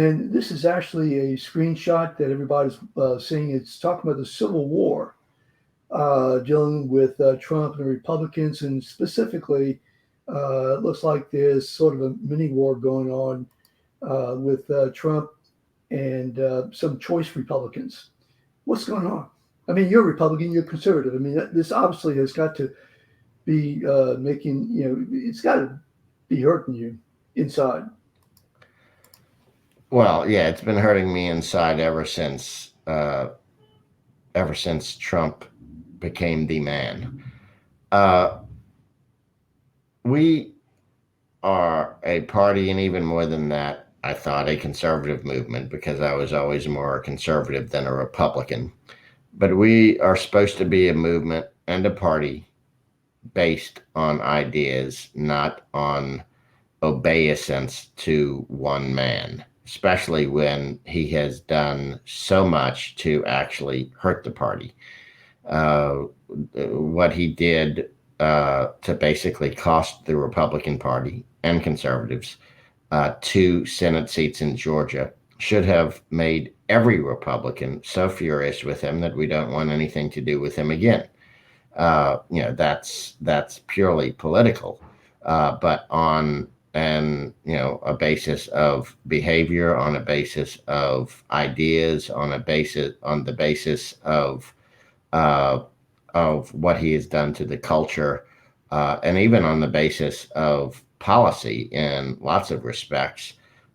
And this is actually a screenshot that everybody's seeing. It's talking about the Civil War, dealing with Trump and the Republicans, and specifically, it looks like there's sort of a mini war going on with Trump and some choice Republicans. What's going on? I mean, you're a Republican, you're conservative. I mean, this obviously has got to be making, it's got to be hurting you inside. Well, yeah, it's been hurting me inside ever since Trump became the man. Uh, we are a party, and even more than that, I thought a conservative movement because I was always more a conservative than a Republican. But we are supposed to be a movement and a party based on ideas, not on obeisance to one man, especially when he has done so much to actually hurt the party. Uh, what he did to basically cost the Republican Party and conservatives 2 Senate seats in Georgia should have made every Republican so furious with him that we don't want anything to do with him again. That's purely political, but on a basis of behavior, on a basis of ideas, on the basis uh, of what he has done to the culture, and even on the basis of policy in lots of respects,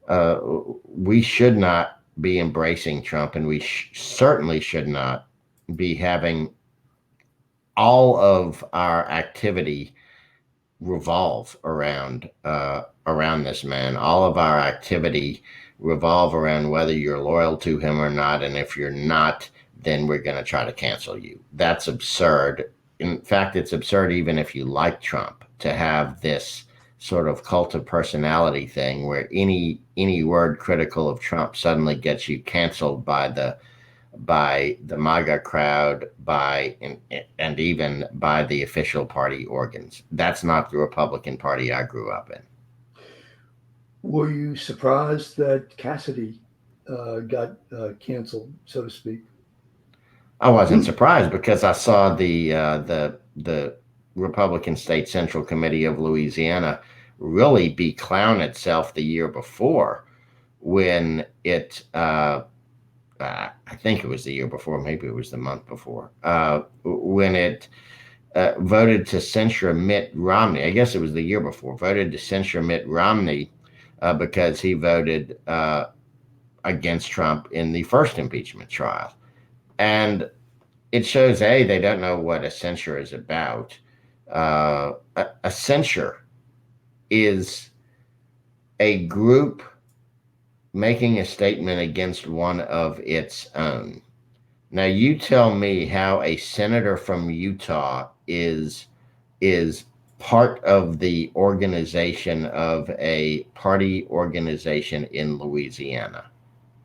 uh, we should not be embracing Trump, and we certainly should not be having all of our activity revolve around this man. All of our activity revolve around whether you're loyal to him or not, and if you're not, then we're going to try to cancel you. That's absurd. In fact, it's absurd even if you like Trump to have this sort of cult of personality thing where any word critical of Trump suddenly gets you canceled by the MAGA crowd, and even by the official party organs. That's not the Republican Party I grew up in. Were you surprised that Cassidy got canceled, so to speak? I wasn't surprised because I saw the Republican State Central Committee of Louisiana really be clown itself the year before when I think it was the year before, maybe it was the month before, when it voted to censure Mitt Romney. I guess it was the year before, voted to censure Mitt Romney because he voted against Trump in the first impeachment trial. And it shows, they don't know what a censure is about. A censure is a group making a statement against one of its own. Now, you tell me how a senator from Utah is part of the organization of a party organization in Louisiana.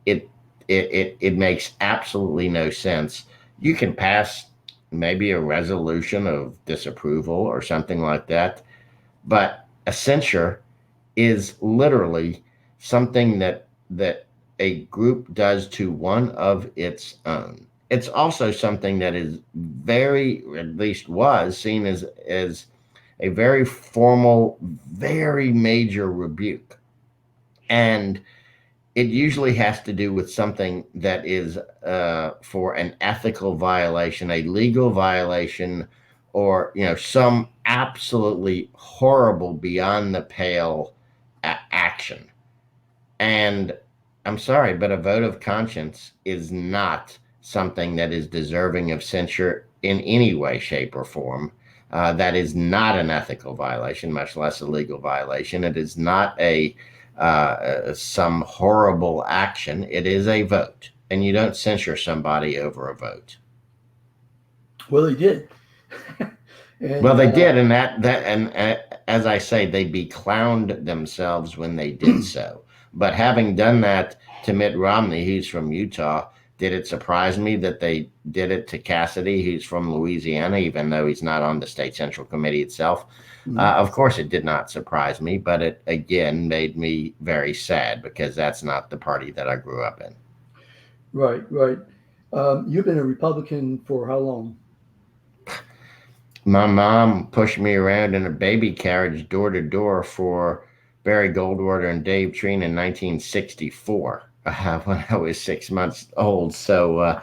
It it makes absolutely no sense. You can pass maybe a resolution of disapproval or something like that, but a censure is literally something that a group does to one of its own. It's also something that is very, at least was seen as a very formal, very major rebuke. And it usually has to do with something that is for an ethical violation, a legal violation, or some absolutely horrible, beyond the pale action. And I'm sorry, but a vote of conscience is not something that is deserving of censure in any way, shape, or form. That is not an ethical violation, much less a legal violation. It is not some horrible action. It is a vote, and you don't censure somebody over a vote. Well, he did. Well, and they did, and as I say, they beclowned themselves when they did so. But having done that to Mitt Romney, he's from Utah, did it surprise me that they did it to Cassidy, who's from Louisiana, even though he's not on the state central committee itself? Mhm. Of course, it did not surprise me, but it again made me very sad because that's not the party that I grew up in. Right, right. You've been a Republican for how long? My mom pushed me around in a baby carriage door to door for Barry Goldwater and Dave Treen in 1964 when I was 6 months old. So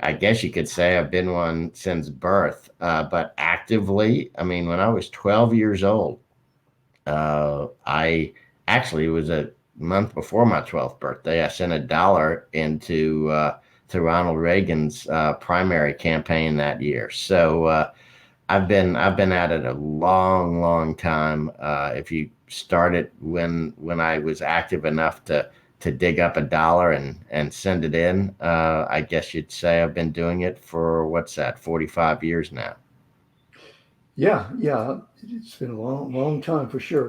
I guess you could say I've been one since birth. But actively, I mean, when I was 12 years old, I actually, it was a month before my 12th birthday. I sent $1 into to Ronald Reagan's primary campaign that year. So I've been at it a long, long time. If you started when I was active enough to dig up $1 and send it in, I guess you'd say I've been doing it for what's that, 45 years now. Yeah, yeah. It's been a long, long time for sure.